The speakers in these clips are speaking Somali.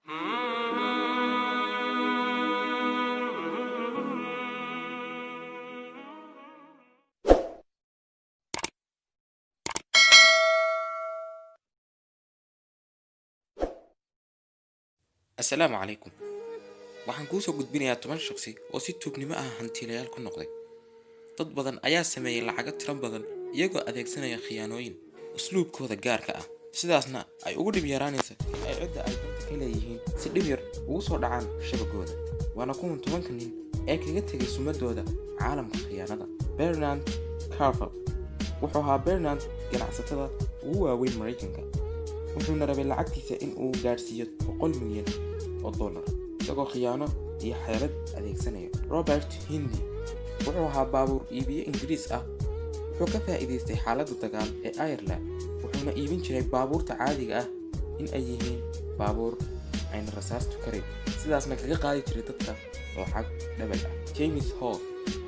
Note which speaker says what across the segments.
Speaker 1: Assalaamu calaykum. Waxaan kuu soo gudbinayaa 10 shakhsi oo si tuugnimo ah hantiilayaal ku noqday. Dad badan ayaa sameeyay lacago tiro badan iyagoo adeegsanaya khiyaanooyin usluubkooda gaarka ah, sidaasna ay ugu dhib yaraanaysa ay cidda ay danta ka leeyihiin si dhib yar ugu soo dhacaan shabagooda. Waana kuwan 10 nin ee kaga tegay sumadooda caalamka khiyaanada. Bernard Carver wuxuu ahaa Bernard ganacsatada ugu waaweyn Mareykanka, wuxuuna rabay lacagtiisa in uu gaarsiiyo $100 milyan isagoo khiyaano iyo xeelad adeegsanaya. Robert Hindi wuxuu ahaa baabuur iibiye Ingiriis ah, wuxuu ka faa'iidaystay xaaladda dagaal ee Ireland, wuxuuna iibin jiray baabuurta caadiga ah in ay yihiin baabuur ayna rasaastu karin, sidaasna kaga qaadi jiray dadka lacag dhabal ah. James Hall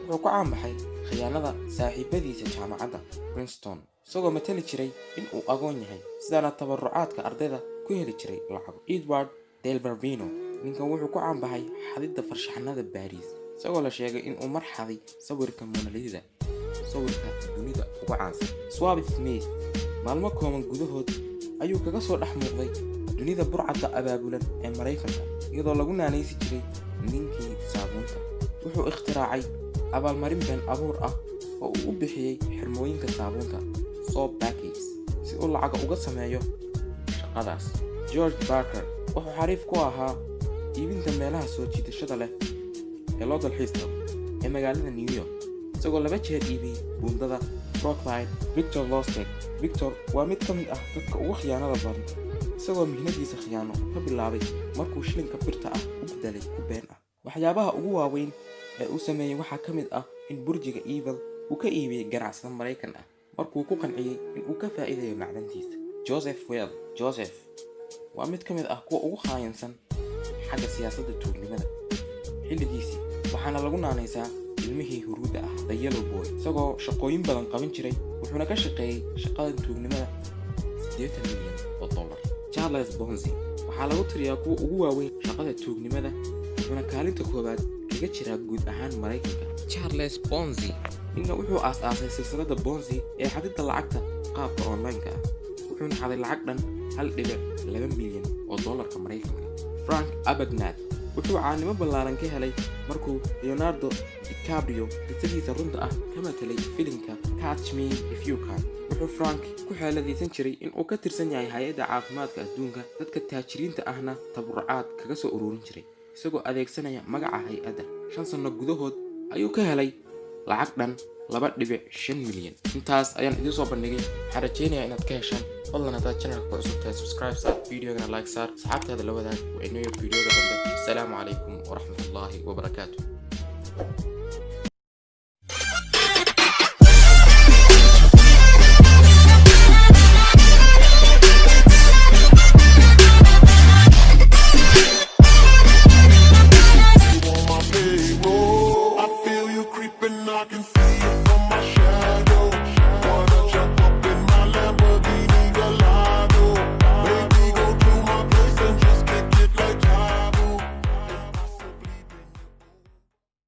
Speaker 1: wuxuu ku caanbaxay khiyaanada saaxiibadiisa jaamacadda Princeton, isagoo matali jiray in uu agoon yahay, sidaana tabarucaadka ardayda ku heli jiray lacag. Edward Delvervino ninkan wuxuu ku caanbaxay xadidda farshaxanada Paris, isagoo la sheegay in uu mar xaday sawirka Mona Lisa, sawirka dunida ugu caansan. Swabby Smith maalmo kooban gudahood ayuu kaga soo dhex muuqday dunida burcadda abaabulan ee Mareykanka, iyadoo lagu naanaysi jiray ninkii saabuunta. Wuxuu ikhtiraacay abaalmarin been abuur ah oo uu u bixiyey xirmooyinka saabuunta soap packets si uu lacag uga sameeyo shaqadaas. George Barker wuxuu xariif ku ahaa iibinta meelaha soo jiidashada leh ee loo dalxiis tago ee magaalada New York, isagoo 2 jeer iibiyey buundada Brooklyn. Victor Lustig waa mid ka mid ah dadka ugu khiyaanada badan, isagoo mihnadiisa khiyaano ka bilaabay markuu shilinka birta ah u bedelay ku been ah. Waxyaabaha ugu waaweyn ee uu sameeyey waxaa ka mid ah in burjiga Eiffel uu ka iibiyey ganacsade Mareykan ah markuu ku qanciyey in uu ka faa'iidayo macdantiisa. Joseph Well waa mid ka mid ah kuwa ugu khayaansan xagga siyaasadda tuugnimada xilligiisii, waxaana lagu naanaysaa ilmihii huruudda ah The Yellow Boy, isagoo shaqooyin badan qaban jiray, wuxuuna ka shaqeeyey shaqada tuugnimada $80 milyan. Charles Ponzi waxaa lagu tiriyaa kuwa ugu waaweyn shaqada tuugnimada, wuxuuna kaalinta koowaad kaga jiraa guud ahaan Mareykanka. Charles Ponzi ninkan wuxuu aas-aasay silsiladda Ponzi ee xadidda lacagta qaabka online-ka ah, wuxuuna xaday lacag dhan $1.2 milyan Mareykanka. Frank Abagnale wuxuu caanimo ballaaran ka helay markuu Leonardo DiCaprio qisadiisa runta ah ka matalay filimka Catch Me If You Can. Wuxuu Frank ku xeeladaysan jiray in uu ka tirsan yahay hay'adda caafimaadka adduunka, dadka taajiriinta ahna tabarucaad kaga soo ururin jiray, isagoo adeegsanaya magaca hay'adda. 5 sano gudahood ayuu ka helay lacag dhan $2.5 milyan. Intaas ayaan idin soo bandhigay, waxaan rajaynayaa inaad ka heshaan. fadlan haddaad channelka ku cusub tahay subscribe saar, videogana like saar, asxaabtaada la wadaag. waa inoo videoga dambe. Assalaamu calaykum waraxmatullaahi wabarakaatuh.
Speaker 2: I can see it from my shadow.